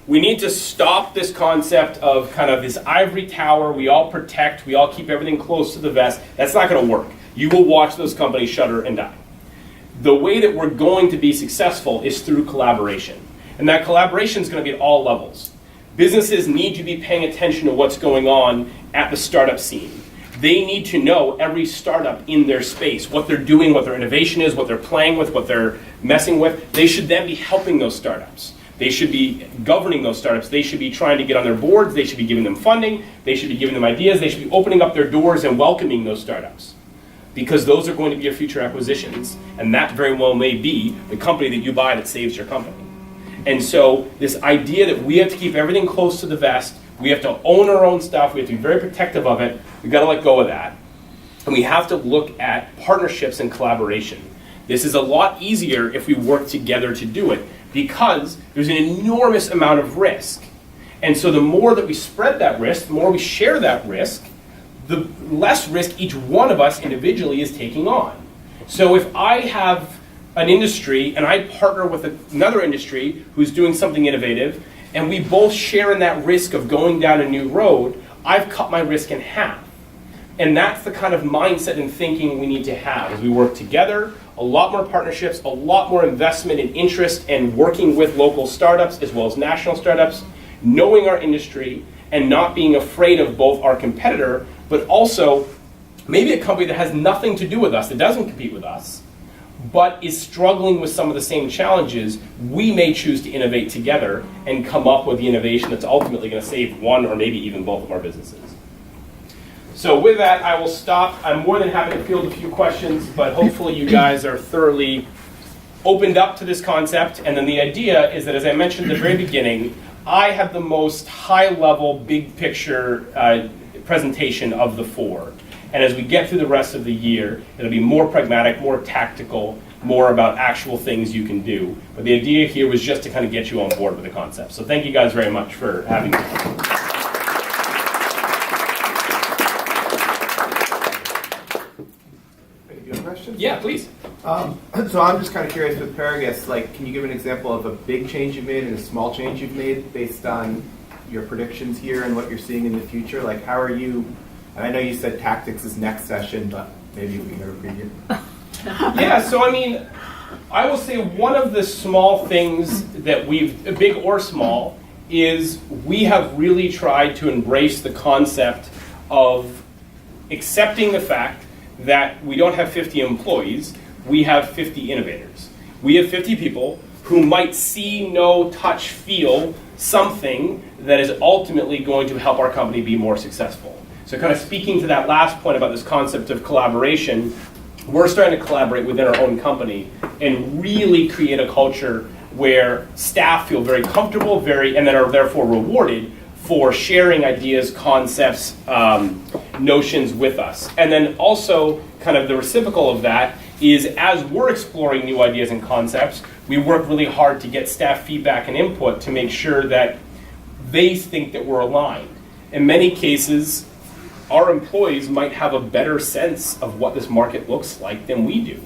S1: We need to stop this concept of kind of this ivory tower, we all protect, we all keep everything close to the vest. That's not going to work. You will watch those companies shudder and die. The way that we're going to be successful is through collaboration. And that collaboration is going to be at all levels. Businesses need to be paying attention to what's going on at the startup scene. They need to know every startup in their space, what they're doing, what their innovation is, what they're playing with, what they're messing with. They should then be helping those startups. They should be governing those startups. They should be trying to get on their boards. They should be giving them funding. They should be giving them ideas. They should be opening up their doors and welcoming those startups. Because those are going to be your future acquisitions. And that very well may be the company that you buy that saves your company. And so this idea that we have to keep everything close to the vest, we have to own our own stuff, we have to be very protective of it, we've got to let go of that. And we have to look at partnerships and collaboration. This is a lot easier if we work together to do it because there's an enormous amount of risk. And so the more that we spread that risk, the more we share that risk, the less risk each one of us individually is taking on. So if I have an industry and I partner with another industry who's doing something innovative, and we both share in that risk of going down a new road, I've cut my risk in half. And that's the kind of mindset and thinking we need to have as we work together, a lot more partnerships, a lot more investment and interest in working with local startups as well as national startups, knowing our industry and not being afraid of both our competitor, but also maybe a company that has nothing to do with us, that doesn't compete with us, but is struggling with some of the same challenges. We may choose to innovate together and come up with the innovation that's ultimately going to save one or maybe even both of our businesses. So with that, I will stop. I'm more than happy to field a few questions, but hopefully you guys are thoroughly opened up to this concept. And then the idea is that, as I mentioned at the very beginning, I have the most high-level, big-picture presentation of the four. And as we get through the rest of the year, it'll be more pragmatic, more tactical, more about actual things you can do. But the idea here was just to kind of get you on board with the concept. So thank you guys very much for having me.
S2: You have questions?
S1: Yeah, please.
S2: So I'm just kind of curious with Paragus, like, can you give an example of a big change you've made and a small change you've made based on your predictions here and what you're seeing in the future? Like, how are you, and I know you said tactics is next session, but maybe we can get a preview.
S1: Yeah, so I mean, I will say one of the small things that we've, big or small, is we have really tried to embrace the concept of accepting the fact that we don't have 50 employees, we have 50 innovators. We have 50 people who might see, know, touch, feel something that is ultimately going to help our company be more successful. So kind of speaking to that last point about this concept of collaboration, we're starting to collaborate within our own company and really create a culture where staff feel very comfortable, and then are therefore rewarded for sharing ideas, concepts, notions with us. And then also kind of the reciprocal of that is as we're exploring new ideas and concepts, we work really hard to get staff feedback and input to make sure that they think that we're aligned. In many cases, our employees might have a better sense of what this market looks like than we do.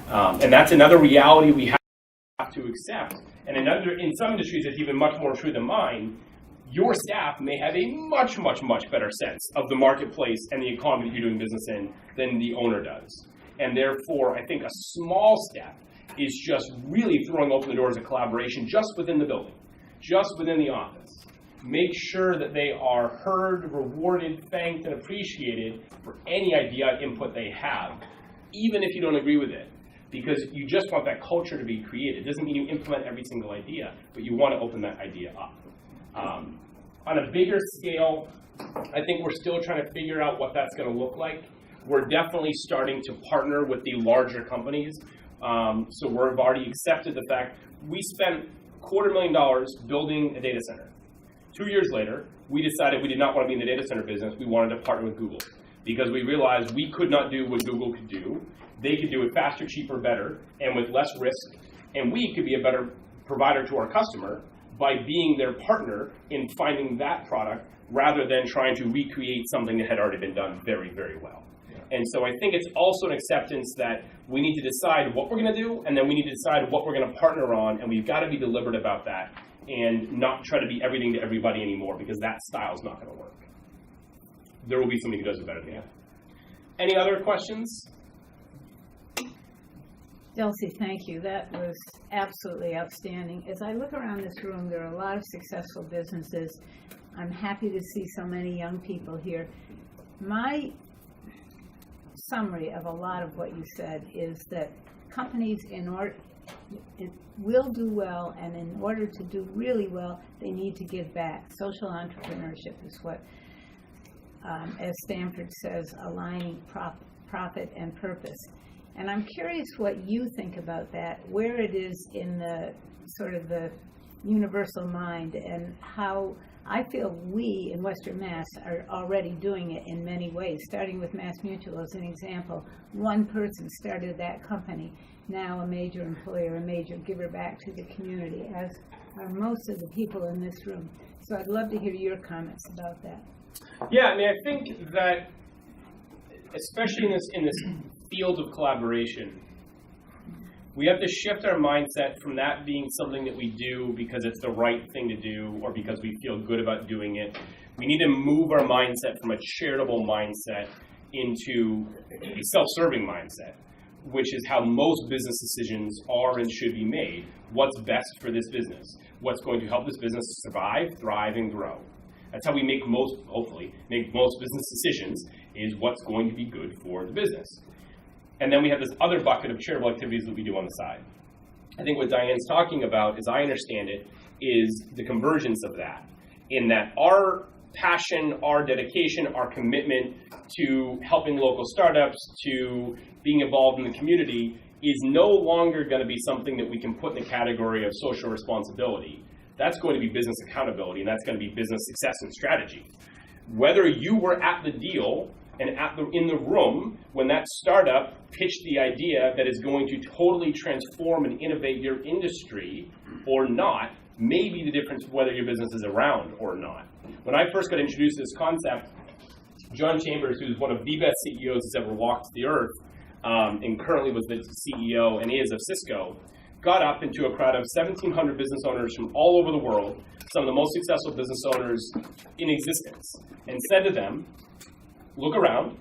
S1: And that's another reality we have to accept. And in some industries, it's even much more true than mine. Your staff may have a much, much, much better sense of the marketplace and the economy you're doing business in than the owner does. And therefore, I think a small step is just really throwing open the doors of collaboration just within the building, just within the office. Make sure that they are heard, rewarded, thanked, and appreciated for any idea input they have, even if you don't agree with it. Because you just want that culture to be created. It doesn't mean you implement every single idea, but you want to open that idea up. On a bigger scale, I think we're still trying to figure out what that's going to look like. We're definitely starting to partner with the larger companies. So we've already accepted the fact we spent $250,000 building a data center. 2 years later, we decided we did not want to be in the data center business. We wanted to partner with Google because we realized we could not do what Google could do. They could do it faster, cheaper, better, and with less risk. And we could be a better provider to our customer by being their partner in finding that product rather than trying to recreate something that had already been done very, very well. And so I think it's also an acceptance that we need to decide what we're going to do, and then we need to decide what we're going to partner on, and we've got to be deliberate about that and not try to be everything to everybody anymore, because that style is not going to work. There will be somebody who does it better than me. Any other questions?
S4: Delcie, thank you. That was absolutely outstanding. As I look around this room, there are a lot of successful businesses. I'm happy to see so many young people here. My summary of a lot of what you said is that companies will do well, and in order to do really well, they need to give back. Social entrepreneurship is what, as Stanford says, aligning profit and purpose. And I'm curious what you think about that, where it is in the sort of the universal mind, and how I feel we in Western Mass are already doing it in many ways, starting with Mass Mutual as an example. One person started that company, now a major employer, a major giver back to the community, as are most of the people in this room. So I'd love to hear your comments about that.
S1: Yeah, I mean, I think that, especially in this field of collaboration, we have to shift our mindset from that being something that we do because it's the right thing to do or because we feel good about doing it. We need to move our mindset from a charitable mindset into a self-serving mindset, which is how most business decisions are and should be made. What's best for this business? What's going to help this business survive, thrive, and grow? That's how we hopefully make most business decisions, is what's going to be good for the business. And then we have this other bucket of charitable activities that we do on the side. I think what Diane's talking about, as I understand it, is the convergence of that, in that our passion, our dedication, our commitment to helping local startups, to being involved in the community, is no longer going to be something that we can put in the category of social responsibility. That's going to be business accountability, and that's going to be business success and strategy. Whether you were at the deal and in the room when that startup pitched the idea that is going to totally transform and innovate your industry or not, may be the difference whether your business is around or not. When I first got introduced to this concept, John Chambers, who's one of the best CEOs that's ever walked the earth, and currently was the CEO and is of Cisco, got up into a crowd of 1,700 business owners from all over the world, some of the most successful business owners in existence, and said to them, look around,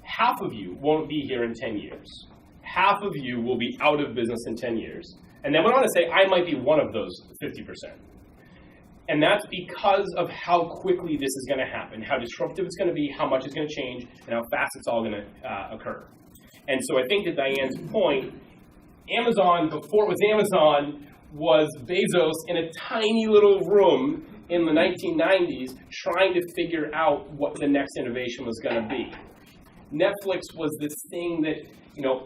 S1: half of you won't be here in 10 years. Half of you will be out of business in 10 years. And then went on to say, I might be one of those 50%. And that's because of how quickly this is going to happen, how disruptive it's going to be, how much it's going to change, and how fast it's all going to occur. And so I think to Diane's point, Amazon, before it was Amazon, was Bezos in a tiny little room in the 1990s trying to figure out what the next innovation was going to be. Netflix was this thing that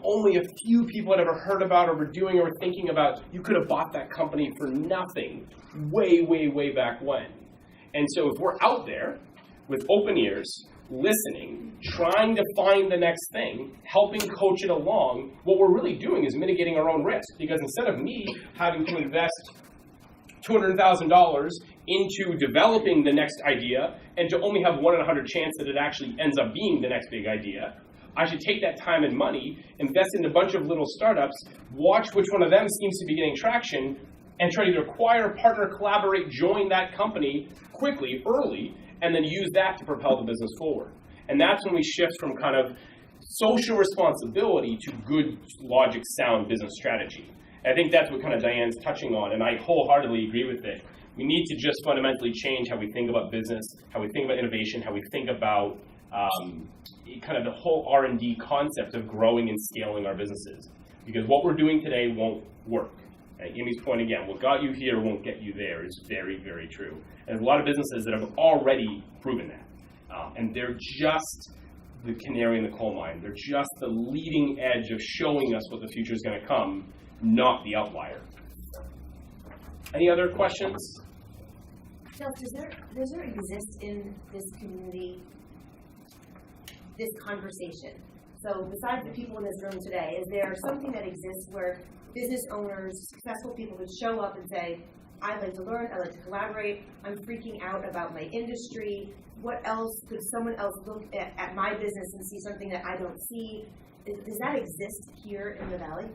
S1: only a few people had ever heard about or were doing or were thinking about. You could have bought that company for nothing way, way, way back when. And so if we're out there with open ears, listening, trying to find the next thing, helping coach it along, what we're really doing is mitigating our own risk. Because instead of me having to invest $200,000 into developing the next idea and to only have 1 in 100 chance that it actually ends up being the next big idea. I should take that time and money, invest in a bunch of little startups, watch which one of them seems to be getting traction, and try to acquire, partner, collaborate, join that company quickly, early, and then use that to propel the business forward. And that's when we shift from kind of social responsibility to good, logic, sound business strategy. And I think that's what kind of Diane's touching on, and I wholeheartedly agree with it. We need to just fundamentally change how we think about business, how we think about innovation, how we think about kind of the whole R&D concept of growing and scaling our businesses. Because what we're doing today won't work. And Amy's point again, what got you here won't get you there is very, very true. And there's a lot of businesses that have already proven that. And they're just the canary in the coal mine. They're just the leading edge of showing us what the future is going to come, not the outlier. Any other questions?
S5: Delcie, does there exist in this community this conversation? So besides the people in this room today, is there something that exists where business owners, successful people would show up and say, I'd like to learn, I'd like to collaborate, I'm freaking out about my industry, what else could someone else look at my business and see something that I don't see? Does that exist here in the Valley?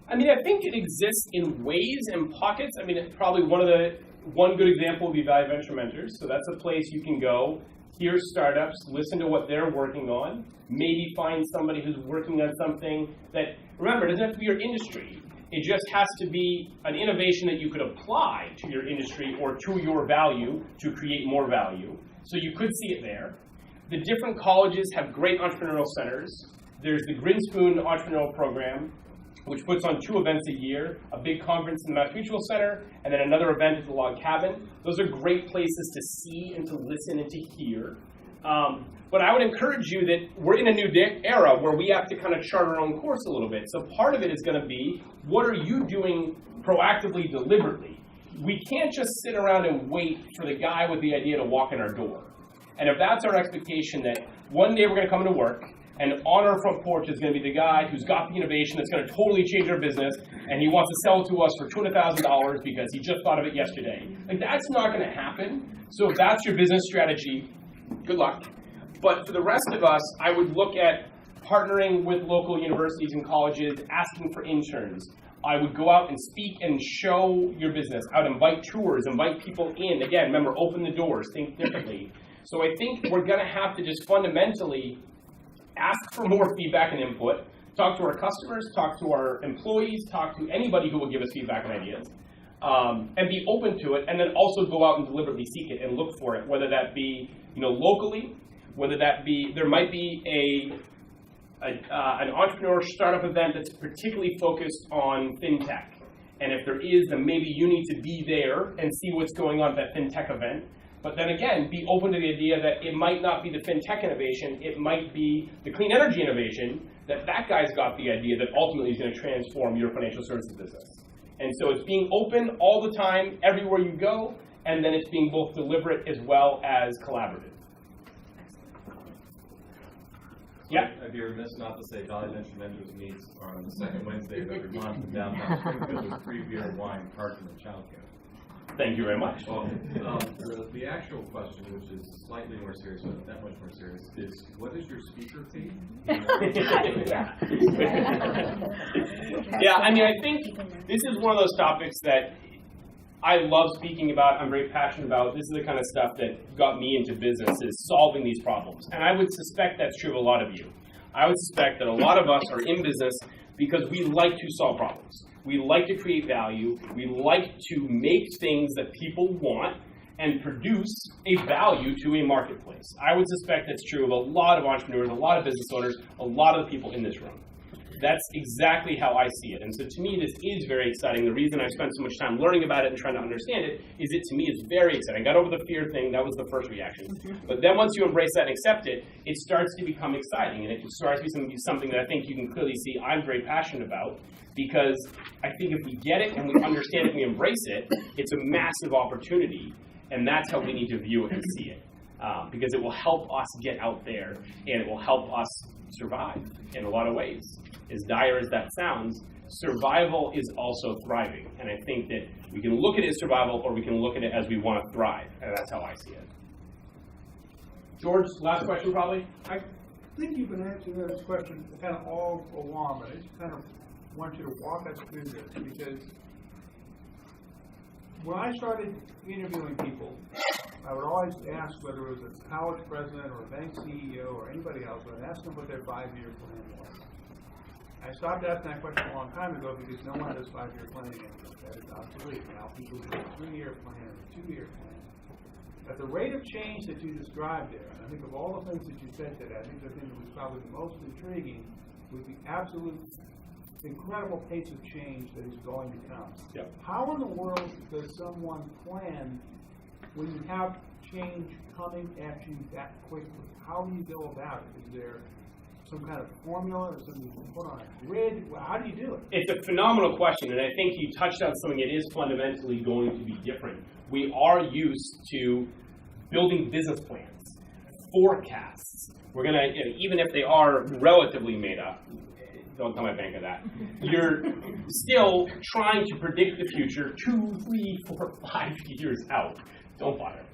S1: I mean, I think it exists in ways and pockets. I mean, probably one good example would be Valley Venture Mentors. So that's a place you can go, hear startups, listen to what they're working on, maybe find somebody who's working on something that, remember, it doesn't have to be your industry. It just has to be an innovation that you could apply to your industry or to your value to create more value. So you could see it there. The different colleges have great entrepreneurial centers. There's the Grinspoon Entrepreneurial Program, which puts on 2 events a year, a big conference in the Mass Mutual Center, and then another event at the Log Cabin. Those are great places to see and to listen and to hear. But I would encourage you that we're in a new era where we have to kind of chart our own course a little bit. So part of it is going to be, what are you doing proactively, deliberately? We can't just sit around and wait for the guy with the idea to walk in our door. And if that's our expectation that one day we're going to come into work, and on our front porch is going to be the guy who's got the innovation that's going to totally change our business, and he wants to sell it to us for $200,000 because he just thought of it yesterday. Like, that's not going to happen. So if that's your business strategy, good luck. But for the rest of us, I would look at partnering with local universities and colleges, asking for interns. I would go out and speak and show your business. I would invite tours, invite people in. Again, remember, open the doors, think differently. So I think we're going to have to just fundamentally ask for more feedback and input, talk to our customers, talk to our employees, talk to anybody who will give us feedback and ideas, and be open to it, and then also go out and deliberately seek it and look for it, whether that be locally, whether that be, there might be an entrepreneur startup event that's particularly focused on fintech. And if there is, then maybe you need to be there and see what's going on at that fintech event. But then again, be open to the idea that it might not be the fintech innovation, it might be the clean energy innovation, that guy's got the idea that ultimately is going to transform your financial services business. And so it's being open all the time, everywhere you go, and then it's being both deliberate as well as collaborative. Yeah?
S3: I'd be remiss not to say Valley Venture Mentors meets on the second Wednesday of every month in downtown Springfield with free beer, wine, parking, and childcare.
S1: Thank you very much.
S3: Well, the actual question, which is slightly more serious, but not that much more serious, is what is your speaker fee?
S1: Yeah, I mean, I think this is one of those topics that I love speaking about, I'm very passionate about. This is the kind of stuff that got me into business, is solving these problems. And I would suspect that's true of a lot of you. I would suspect that a lot of us are in business because we like to solve problems. We like to create value. We like to make things that people want and produce a value to a marketplace. I would suspect that's true of a lot of entrepreneurs, a lot of business owners, a lot of the people in this room. That's exactly how I see it. And so to me, this is very exciting. The reason I spent so much time learning about it and trying to understand it is it, to me, is very exciting. I got over the fear thing. That was the first reaction. But then once you embrace that and accept it, it starts to become exciting. And it starts to be something that I think you can clearly see I'm very passionate about, because I think if we get it and we understand it and we embrace it, it's a massive opportunity. And that's how we need to view it and see it. Because it will help us get out there, and it will help us survive in a lot of ways. As dire as that sounds, survival is also thriving. And I think that we can look at it as survival, or we can look at it as we want to thrive. And that's how I see it. George, last question probably?
S6: I think you've been answering this question kind of all along, but I just kind of want you to walk us through this, because when I started interviewing people, I would always ask whether it was a college president or a bank CEO or anybody else, I'd ask them what their 5-year plan was. I stopped asking that question a long time ago because no one does 5-year planning anymore. That is obsolete. Now people do a 3-year plan or a 2-year plan. At the rate of change that you described there, and I think of all the things that you said today, I think the thing that was probably the most intriguing was the absolute incredible pace of change that is going to come.
S1: Yep.
S6: How in the world does someone plan when you have change coming at you that quickly? How do you go about it? Is there some kind of formula or something you can put on a grid? How do you do it?
S1: It's a phenomenal question, and I think you touched on something that is fundamentally going to be different. We are used to building business plans, forecasts. We're going to, even if they are relatively made up, don't tell my bank of that, you're still trying to predict the future 2, 3, 4, 5 years out. Don't bother.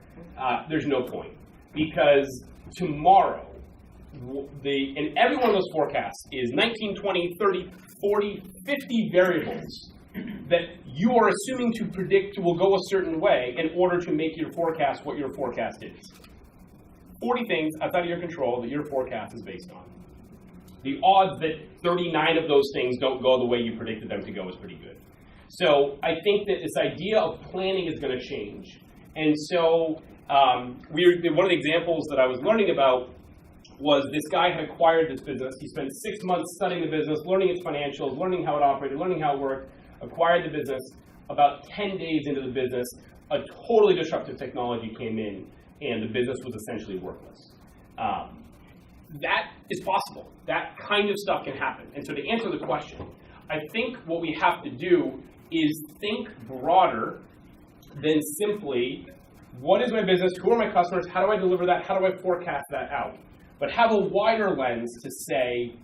S1: There's no point. Because tomorrow, in every one of those forecasts is 19, 20, 30, 40, 50 variables that you are assuming to predict will go a certain way in order to make your forecast what your forecast is. 40 things outside of your control that your forecast is based on. The odds that 39 of those things don't go the way you predicted them to go is pretty good. So I think that this idea of planning is going to change. And so one of the examples that I was learning about was this guy had acquired this business. He spent 6 months studying the business, learning its financials, learning how it operated, learning how it worked, acquired the business. About 10 days into the business, a totally disruptive technology came in, and the business was essentially worthless. That is possible. That kind of stuff can happen. And so to answer the question, I think what we have to do is think broader than simply, what is my business, who are my customers, how do I deliver that, how do I forecast that out? But have a wider lens to say,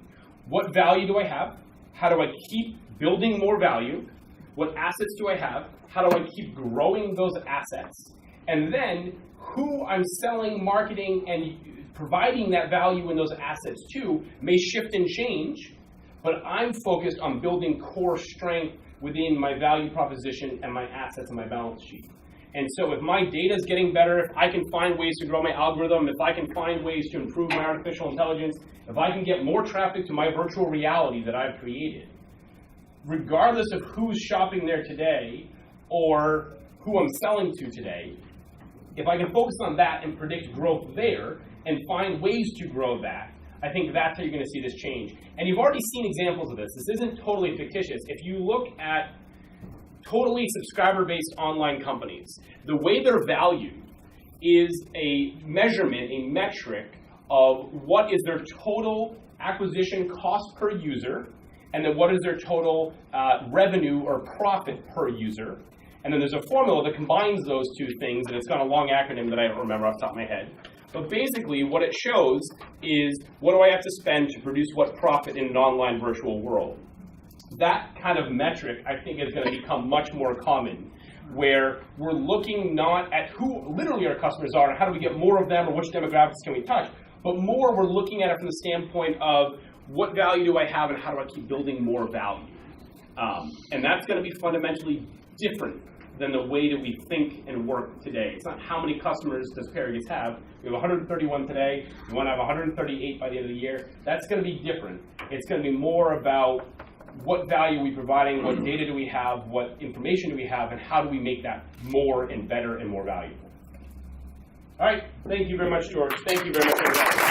S1: what value do I have? How do I keep building more value? What assets do I have? How do I keep growing those assets? And then who I'm selling, marketing, and providing that value in those assets to may shift and change, but I'm focused on building core strength within my value proposition and my assets and my balance sheet. And so if my data is getting better, if I can find ways to grow my algorithm, if I can find ways to improve my artificial intelligence, if I can get more traffic to my virtual reality that I've created, regardless of who's shopping there today or who I'm selling to today, if I can focus on that and predict growth there and find ways to grow that, I think that's how you're going to see this change. And you've already seen examples of this. This isn't totally fictitious. If you look at totally subscriber-based online companies, the way they're valued is a measurement, a metric of what is their total acquisition cost per user, and then what is their total revenue or profit per user. And then there's a formula that combines those two things, and it's got a long acronym that I don't remember off the top of my head. But basically what it shows is, what do I have to spend to produce what profit in an online virtual world? That kind of metric, I think, is going to become much more common, where we're looking not at who literally our customers are and how do we get more of them or which demographics can we touch, but more we're looking at it from the standpoint of what value do I have and how do I keep building more value? And that's going to be fundamentally different than the way that we think and work today. It's not how many customers does Paragus have. We have 131 today. We want to have 138 by the end of the year. That's going to be different. It's going to be more about what value are we providing, what data do we have, what information do we have, and how do we make that more and better and more valuable. All right. Thank you very much, George. Thank you very much, everybody.